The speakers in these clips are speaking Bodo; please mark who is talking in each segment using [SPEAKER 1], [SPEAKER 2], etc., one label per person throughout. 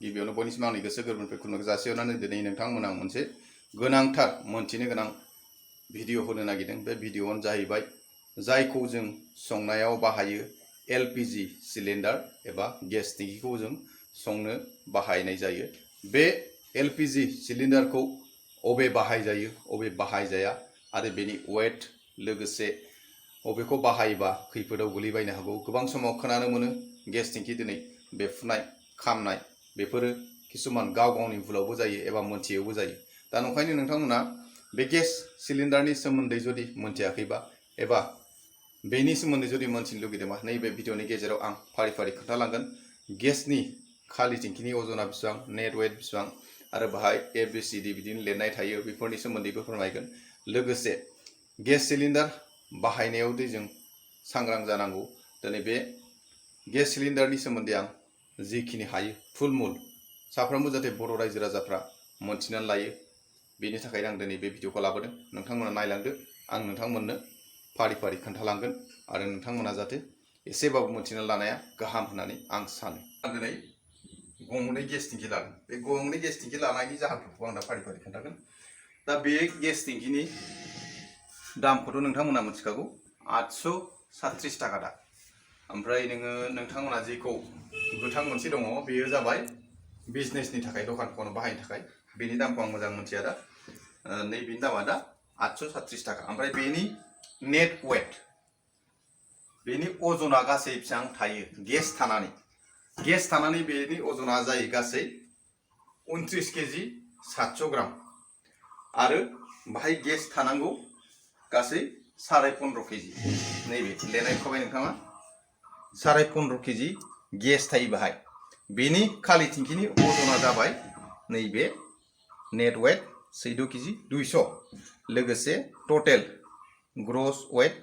[SPEAKER 1] गिबियावनो बयनिसिम आंनि गोसो गोरबोनिफ्राय खुलुमनायखौ जासिहरनानै दिनै नोंथांमोना मोनसे गोनांथार मोनथिनो गोनां भिडिअ होनो नागिरदों। बे भिडिअआनो जाहैबाय जायखौ जों संनायाव बाहायो एलपिजि सिलिन्डार एबा गेस टेंकिखौ जों संनो बाहायनाय जायो। बे एलपिजि सिलिन्डारखौ अबे बाहायजायो अबे बाहायजाया आरो बेनि वेट लोगोसे अबेखौ बाहायोबा खैफोदाव गोलैबायनो हागौ। गोबां समाव खोनानो मोनो गेस टेंकि दिनै बेफ्रुनाय खामनाय बेफोरो किसुमान गाव गावनि भुलावबो जायो एबा मोनथियावबो जायो। दा नंखायनो नोंथांमोना बे गेस सिलिन्डारनि सोमोन्दै जुदि मोनथियाखैबा एबा बेनि सोमोन्दै जुदि मोनथिनो लुगैदोंबा नैबे भिडिअनि गेजेराव आं फारि फारि खोन्थालांगोन। गेसनि खालि टेंकिनि अजना बेसेबां, नेट वेट बेसेबां आरो बाहाय ABCD बिदिनो लिरनाय थायो बेफोरनि सोमोन्दैबो फोरमायगोन। लोगोसे गेस सिलिन्डार बाहायनायावदि जों सांग्रां जानांगौ दिनै बे गेस सिलिन्डारनि सोमोन्दै आं जिखिनि हायो थुलमुल साफ्रोमबो जाहाथे बर' रायजो राजाफ्रा मोनथिनानै लायो बेनि थाखायनो आं दिनै बे भिडिअखौ लाबोदों। नोंथांमोना नायलांदो, आं नोंथांमोननो फारि फारि खोन्थालांगोन आरो नोंथांमोना जाहाथे एसेबाबो मोनथिना लानाया गाहाम होननानै आं सानो। आं दिनै गंनै गेस टेंकि लादों। बे गंनै गेस टेंकि लानायनि जाहोनफोरखौ आं दा फारि फारि खोन्थागोन। दा बे गेस टेंकिनि दामखौथ' नोंथांमोना मिथिखागौ 836 थाखा दा। ओमफ्राय नोंथांमोना जेखौ गोथां मोनसे दङ बेयो जाबाय बिजनेसनि थाखाय दखानफोराव बाहायनो थाखाय। बेनि दामखौ आं मोजां मोनथिया दा। नैबेनि दामा दा 836 थाखा। ओमफ्राय बेनि नेट वेट बेनि अजना गासै बेसेबां थायो गेस थानानै बेनि अजना जायो गासै 29 केजि 700 ग्राम आरो बाहाय गेस थानांगौ गासै 15.5 केजि। नैबे लिरनाय थाबाय नोंथाङा 15.5 केजि गेस थायो बाहाय। बेनि खालि टेंकिनि अजना जाबाय नैबे नेट वेट 14 केजि 200 लोगोसे टटेल ग्रस वेट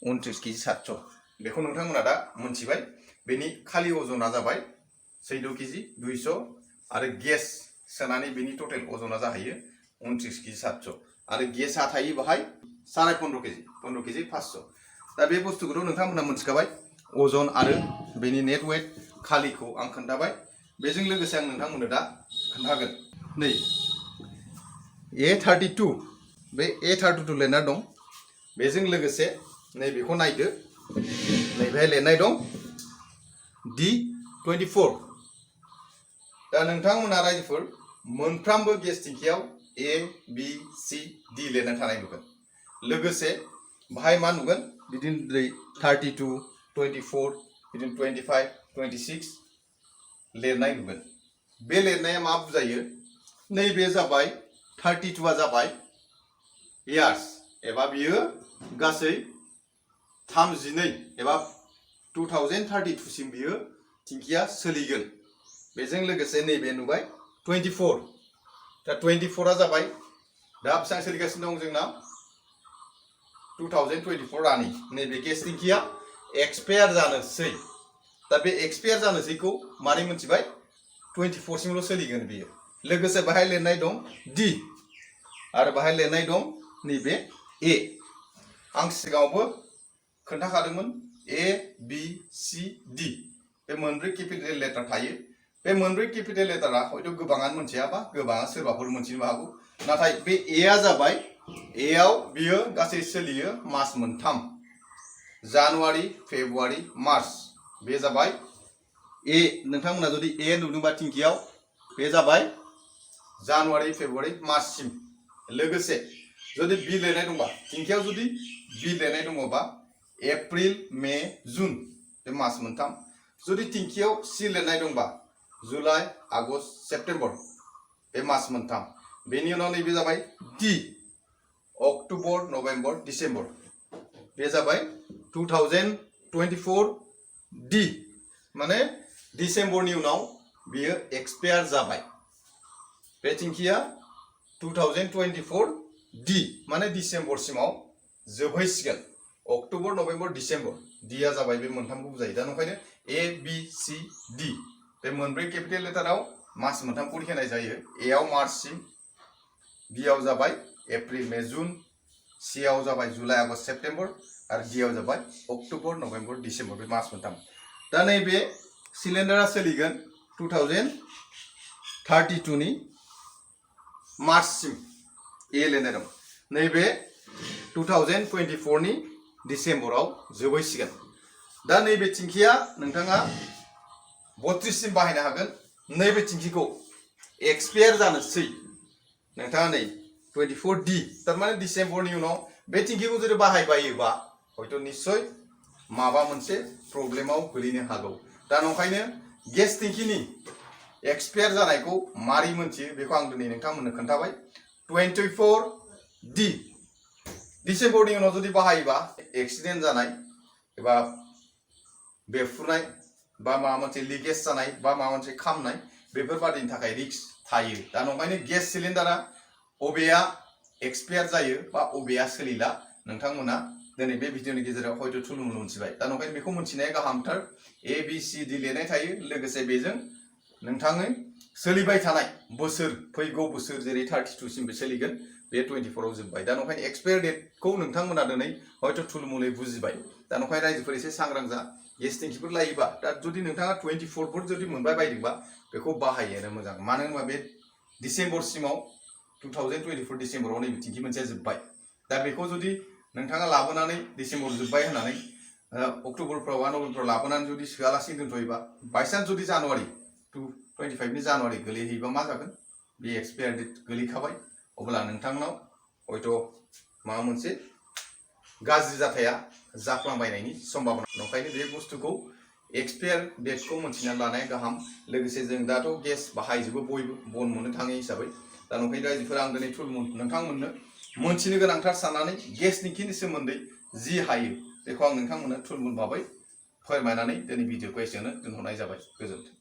[SPEAKER 1] 29 केजि 700। बेखौ नोंथांमोना दा मोनथिबाय। बेनि खालि अजना जाबाय 14 केजि 200 आरो गेस सोनानै बेनि टटेल अजना जाहैयो 29 केजि 700 आरो गेसआ थायो बाहाय 15.5 केजि 15 केजि 500। दा बे बुस्थुखौथ' नोंथांमोना मोनथिखाबाय अजन आरो बेनि नेट वेट खालिखौ आं खोन्थाबाय। बेजों लोगोसे आं नोंथांमोननो दा खोन्थागोन नै A32 बे A32 लिरना दं। बेजों लोगोसे नैबेखौ नायदो नैबेहाय लिरनाय दं D24। दा नोंथांमोना रायजोफोर मोनफ्रामबो गेस टेंकियाव ABCD लिरना थानाय नुगोन। लोगोसे बाहाय मा नुगोन बिदिनो 32 24 बिदिनो 25 26 लिरनाय नुगोन। बे लिरनाया मा बुजायो नैबे जाबाय 32आ जाबाय इयार्स एबा बियो गासै 32 एबा 2032 सिम बियो टेंकिया सोलिगोन। बेजों लोगोसे नैबे नुबाय 24। दा 24आ जाबाय दा बेसेबां सोलिगासिनो दं जोंना 2024 रानिं। नैबे गेस टेंकिया एक्सपायार जानोसै। दा बे एक्सपायार जानोसैखौ मारै मोनथिबाय 24 सिमल' सोलिगोन बियो। लोगोसे बाहाय लिरनाय दं D आरो बाहाय लिरनाय दं नैबे A। आं सिगाङावबो खोन्थाखादोंमोन ABCD बे मोनब्रै केपिटेल लेटार थायो। बे मोनब्रै केपिटेल लेटारा हयथ' गोबाङानो मोनथियाबा गोबाङा सोरबाफोर मोनथिनोबो हागौ। नाथाय बे Aआ जाबाय Aआव बियो गासै सोलियो मास मोनथाम जानुवारि फेब्रुवारि मार्च। बे जाबाय A। नोंथांमोना जुदि A नुदोंबा टेंकियाव बे जाबाय जानुवारि फेब्रुवारि मार्चसिम। लोगोसे जुदि B लिरनाय दंबा टेंकियाव जुदि B लिरनाय दङबा एप्रिल मे जुन बे मास मोनथाम। जुदि टेंकियाव C लिरनाय दंबा जुलाइ आगष्ट सेप्तेम्बर बे मास मोनथाम। बेनि उनाव नैबे जाबाय D अक्ट'बर नभेम्बर डिसेम्बर बे जाबाय 2024 D माने डिसेम्बरनि उनाव बियो एक्सपायार जाबाय। बे टेंकिया 2024 D माने डिसेम्बरसिमाव जोबहैसिगोन। अक्ट'बर नभेम्बर डिसेम्बर Dआ जाबाय बे मोनथामखौ बुजायो। दा नंखायनो ABCD बे मोनब्रै केपिटेल लेटाराव मास मोनथामखौ होनाय जायो। Aआव मार्चसिम, Bआव जाबाय एप्रिल मे जुन, Cआव जाबाय जुलाइ आगष्ट सेप्तेम्बर आरो Dआव जाबाय अक्ट'बर नभेम्बर डिसेम्बर बे मास मोनथाम। दा नैबे सिलिन्डारा सोलिगोन 32 नि मार्चसिम ए लिरनाय दं नैबे 2024 नि डिसेम्बराव जोबहैसिगोन दा नैबे थिंखिया नोंथाङा 32 सिम बाहायनो हागोन नैबे थिंखिखौ एक्सपायार जानोसै नोंथाङा नै 24D तारमाने डिसेम्बरनि उनाव बे थिंखिखौ जुदि बाहायबायोबा हयथ' निश्चय माबा मोनसे प्रब्लेमाव गोलैनो हागौ दा नंखायनो गेस थिंखिनि एक्सपायार जानायखौ मारै मोनथियो बेखौ आं दिनै नोंथांमोननो खोन्थाबाय 24D डिसेम्बरनि उनाव जुदि बाहायोबा एक्सिडेन्ट जानाय एबा बेफ्रुनाय बा माबा मोनसे लिकेज जानाय बा माबा मोनसे खामनाय बेफोरबादिनि थाखाय रिस्क थायो दा नंखायनो गेस सिलिन्डारा अबेया एक्सपायार जायो बा अबेया सोलिला नोंथांमोना दिनै बे भिडिअनि गेजेराव हयथ' थुलुमु मोनथिबाय दा नंखायनो बेखौ मोनथिनाया गाहामथार ABCD लिरनाय थायो लोगोसे बेजों नोंथाङै सोलिबाय थानाय बोसोर फैगौ बोसोर जेरै 32 सिमबो सोलिगोन बे 24 आव जोबबाय दा नंखायनो एक्सपायार डेटखौ नोंथांमोना दिनै हयथ' थुलमुलै बुजिबाय दा नंखायनो रायजोफोर एसे सांग्रां जा गेस टेंकिफोर लायोबा दा जुदि नोंथाङा 24 फोर जुदि मोनबाय बायदोंबा बेखौ बाहायनो मोजां मानो होनबा बे डिसेम्बरसिमाव 2024 डिसेम्बराव नैबे टेंकि मोनसेया जोबबाय दा बेखौ जुदि नोंथाङा लाबोनानै डिसेम्बर जोबबाय होननानै अक्ट'बरफ्राव बा नभेम्बरफ्राव लाबोनानै जुदि सोआलासिनो दोनथ'योबा बायसान्स जुदि जानुवारि 25 नि जानुवारि गोलैहैबा मा जागोन बे एक्सपायार डेट गोलैखाबाय अब्ला नोंथांनाव हयथ' माबा मोनसे गाज्रि जाथाया जाफ्लांबायनायनि सम्भावना नंखायनो बे बुस्थुखौ एक्सपायार डेटखौ मोनथिनानै लानाया गाहाम लोगोसे जों दाथ' गेस बाहायजोबो बयबो बन मोननो थाङै हिसाबै दा नंखायनो रायजोफोरा आं दिनै थुलमुल नोंथांमोननो मोनथिनो गोनांथार साननानै गेस टेंकिनि सोमोन्दै जि हायो बेखौ आं नोंथांमोननो थुलमुल भाबै फोरमायनानै दिनै भिडिअखौ एसेयावनो दोनथ'नाय जाबाय गोजोन्थों।